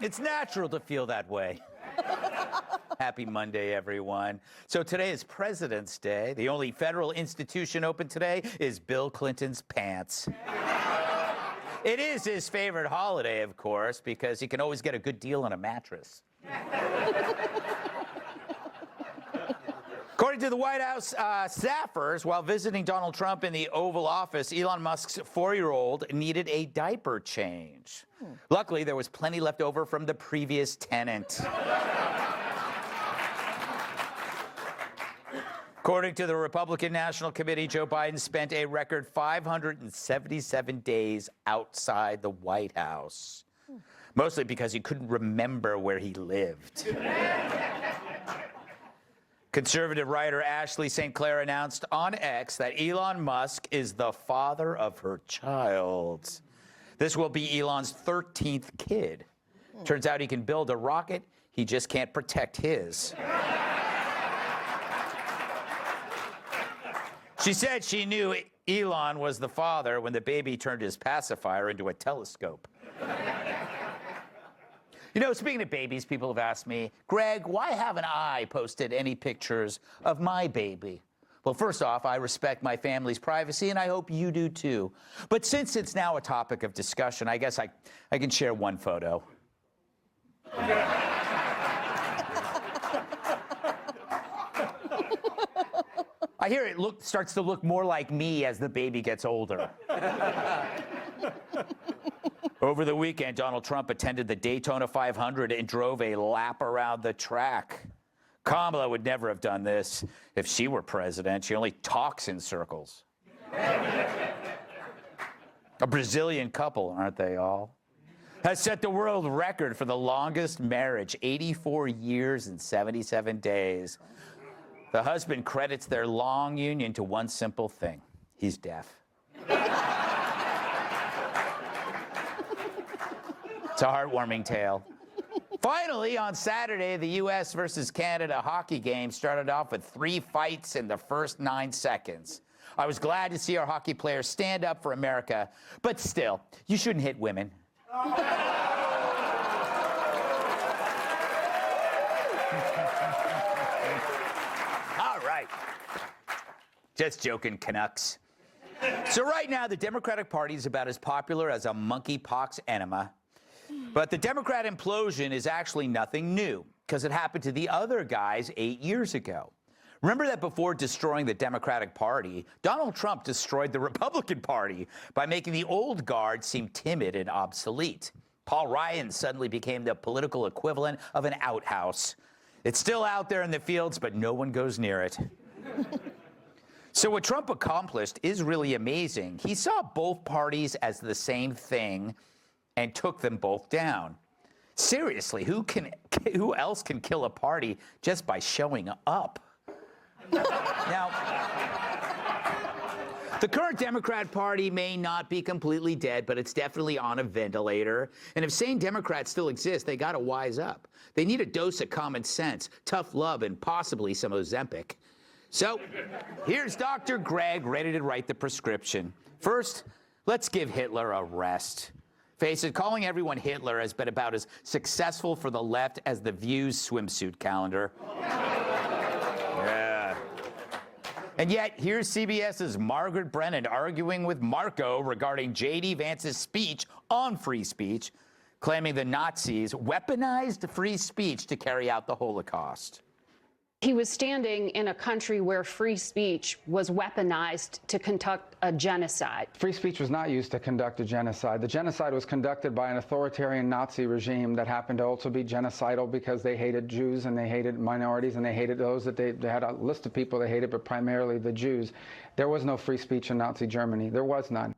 It's natural to feel that way. Happy Monday, everyone. So today is President's Day. The only federal institution open today is Bill Clinton's pants. It is his favorite holiday, of course, because he can always get a good deal on a mattress. According to the White House staffers, while visiting Donald Trump in the Oval Office, Elon Musk's 4-year-old needed a diaper change. Luckily, there was plenty left over from the previous tenant. According to the Republican National Committee, Joe Biden spent a record 577 days outside the White House, mostly because he couldn't remember where he lived. Conservative writer Ashley St. Clair announced on X that Elon Musk is the father of her child. This will be Elon's 13th kid. Turns out he can build a rocket, he just can't protect his. She said she knew Elon was the father when the baby turned his pacifier into a telescope. You know, speaking of babies, people have asked me, Greg, why haven't I posted any pictures of my baby? Well, first off, I respect my family's privacy, and I hope you do too. But since it's now a topic of discussion, I guess I can share one photo. I hear it starts to look more like me as the baby gets older. Over the weekend, Donald Trump attended the Daytona 500 and drove a lap around the track. Kamala would never have done this if she were president. She only talks in circles. A Brazilian couple, aren't they all? Has set the world record for the longest marriage, 84 years and 77 days. The husband credits their long union to one simple thing. He's deaf. It's a heartwarming tale. Finally, on Saturday, the U.S. versus Canada hockey game started off with 3 fights in the first 9 seconds. I was glad to see our hockey players stand up for America, but still, you shouldn't hit women. All right. Just joking, Canucks. So right now, the Democratic Party is about as popular as a monkeypox enema. But the Democrat implosion is actually nothing new, because it happened to the other guys 8 years ago. Remember that before destroying the Democratic Party, Donald Trump destroyed the Republican Party by making the old guard seem timid and obsolete. Paul Ryan suddenly became the political equivalent of an outhouse. It's still out there in the fields, but no one goes near it. So what Trump accomplished is really amazing. He saw both parties as the same thing and took them both down. Seriously, who else can kill a party just by showing up? Now, the current Democrat Party may not be completely dead, but it's definitely on a ventilator. And if sane Democrats still exist, they gotta wise up. They need a dose of common sense, tough love, and possibly some Ozempic. So, here's Dr. Greg ready to write the prescription. First, let's give Hitler a rest. Face it, calling everyone Hitler has been about as successful for the left as the View's swimsuit calendar. Yeah. And yet, here's CBS's Margaret Brennan arguing with Marco regarding J.D. Vance's speech on free speech, claiming the Nazis weaponized free speech to carry out the Holocaust. He was standing in a country where free speech was weaponized to conduct a genocide. Free speech was not used to conduct a genocide. The genocide was conducted by an authoritarian Nazi regime that happened to also be genocidal because they hated Jews and they hated minorities and they hated those that they had a list of people they hated, but primarily the Jews. There was no free speech in Nazi Germany. There was none.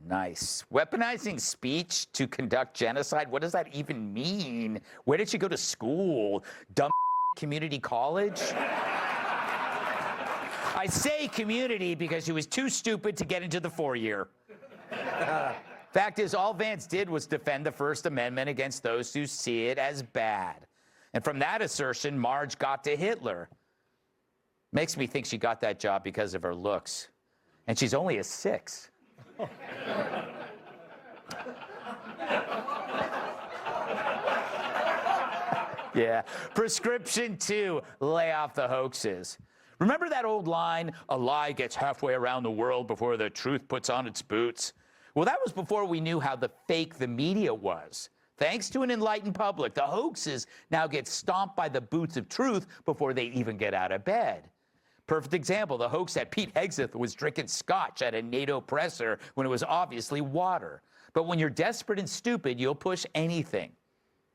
Nice. Weaponizing speech to conduct genocide? What does that even mean? Where did she go to school? Dumb community college? I say community because she was too stupid to get into the 4-year. Fact is, all Vance did was defend the First Amendment against those who see it as bad. And from that assertion, Marge got to Hitler. Makes me think she got that job because of her looks. And she's only a 6. Yeah. Prescription 2, lay off the hoaxes. Remember that old line, a lie gets halfway around the world before the truth puts on its boots? Well, that was before we knew how fake the media was. Thanks to an enlightened public, the hoaxes now get stomped by the boots of truth before they even get out of bed. Perfect example, the hoax that Pete Hegseth was drinking scotch at a NATO presser when it was obviously water. But when you're desperate and stupid, you'll push anything.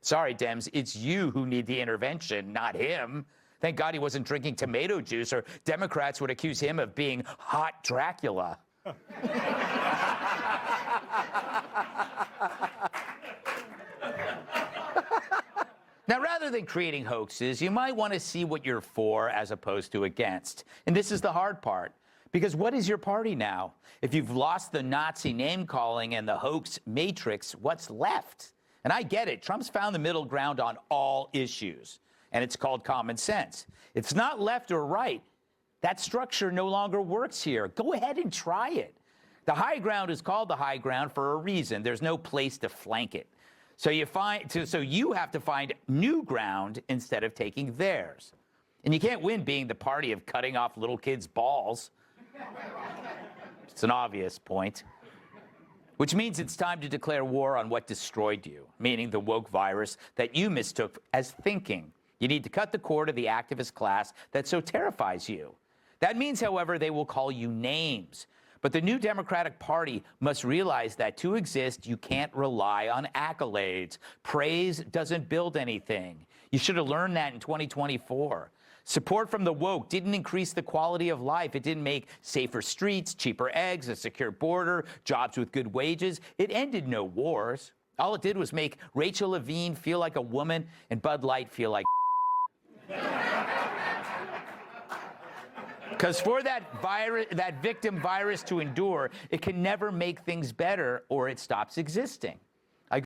Sorry, Dems, it's you who need the intervention, not him. Thank God he wasn't drinking tomato juice, or Democrats would accuse him of being hot Dracula. Now, rather than creating hoaxes, you might want to see what you're for as opposed to against. And this is the hard part, because what is your party now? If you've lost the Nazi name-calling and the hoax matrix, what's left? And I get it. Trump's found the middle ground on all issues, and it's called common sense. It's not left or right. That structure no longer works here. Go ahead and try it. The high ground is called the high ground for a reason. There's no place to flank it. So you have to find new ground instead of taking theirs. And you can't win being the party of cutting off little kids' balls. It's an obvious point. Which means it's time to declare war on what destroyed you, meaning the woke virus that you mistook as thinking. You need to cut the cord to the activist class that so terrifies you. That means, however, they will call you names. But the new Democratic Party must realize that to exist, you can't rely on accolades. Praise doesn't build anything. You should have learned that in 2024. Support from the woke didn't increase the quality of life. It didn't make safer streets, cheaper eggs, a secure border, jobs with good wages. It ended no wars. All it did was make Rachel Levine feel like a woman and Bud Light feel like because for that victim virus to endure, it can never make things better or it stops existing.